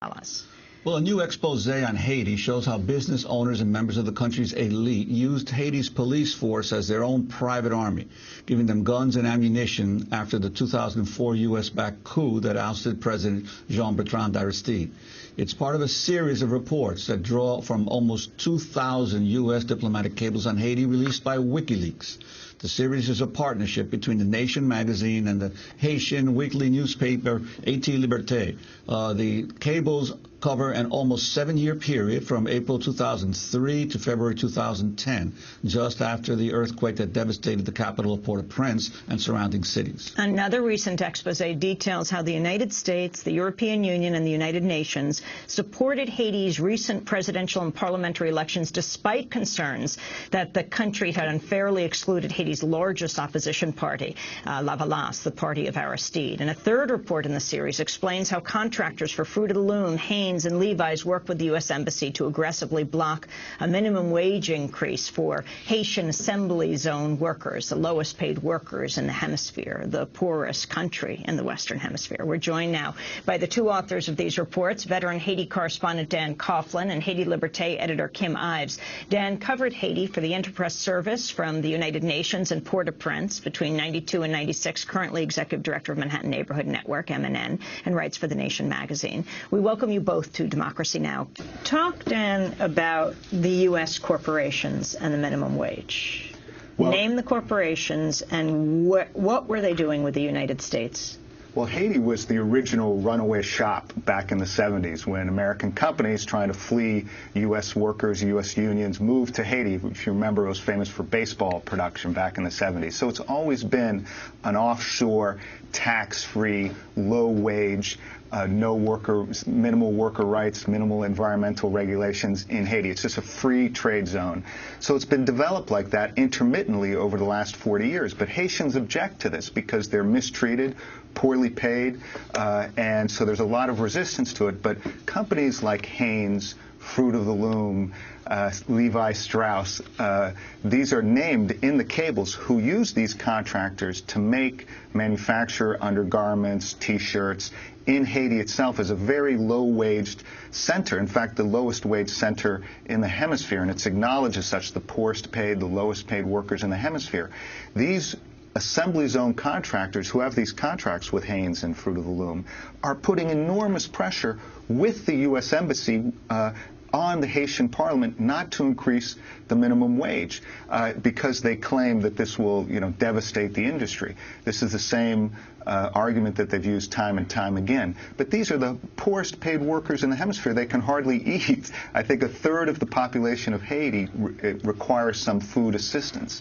Lavalas. Well, a new expose on Haiti shows how business owners and members of the country's elite used Haiti's police force as their own private army, giving them guns and ammunition after the 2004 U.S.-backed coup that ousted President Jean-Bertrand Aristide. It's part of a series of reports that draw from almost 2,000 U.S. diplomatic cables on Haiti released by WikiLeaks. The series is a partnership between The Nation magazine and the Haitian weekly newspaper Haiti Liberté. The cables cover an almost 7-year period from April 2003 to February 2010, just after the earthquake that devastated the capital of Port-au-Prince and surrounding cities. Another recent expose details how the United States, the European Union, and the United Nations supported Haiti's recent presidential and parliamentary elections despite concerns that the country had unfairly excluded Haiti's largest opposition party, Lavalas, the party of Aristide. And a third report in the series explains how contractors for Fruit of the Loom, Haiti, and Levi's work with the U.S. Embassy to aggressively block a minimum wage increase for Haitian assembly zone workers, the lowest paid workers in the hemisphere, the poorest country in the Western Hemisphere. We're joined now by the two authors of these reports, veteran Haiti correspondent Dan Coughlin and Haiti Liberté editor Kim Ives. Dan covered Haiti for the Interpress Service from the United Nations in Port-au-Prince between 92 and 96, currently executive director of Manhattan Neighborhood Network, MNN, and writes for The Nation magazine. We welcome you both to Democracy Now! Talk, Dan, about the U.S. corporations and the minimum wage. Well, name the corporations and what were they doing with the United States? Well, Haiti was the original runaway shop back in the 70s when American companies trying to flee U.S. workers, U.S. unions moved to Haiti. If you remember, it was famous for baseball production back in the 70s. So it's always been an offshore, tax-free, low-wage, no worker, minimal worker rights, minimal environmental regulations in Haiti. It's just a free trade zone. So it's been developed like that intermittently over the last 40 years. But Haitians object to this because they're mistreated, poorly paid, and so there's a lot of resistance to it. But companies like Haynes, Fruit of the Loom, Levi Strauss, these are named in the cables who use these contractors to manufacture undergarments, T-shirts. In Haiti itself is a very low-waged center, in fact, the lowest-wage center in the hemisphere, and it's acknowledged as such, the poorest paid, the lowest-paid workers in the hemisphere. These assembly zone contractors who have these contracts with Haynes and Fruit of the Loom are putting enormous pressure with the U.S. Embassy on the Haitian parliament not to increase the minimum wage because they claim that this will, devastate the industry. This is the same argument that they've used time and time again. But these are the poorest paid workers in the hemisphere. They can hardly eat. I think a third of the population of Haiti requires some food assistance.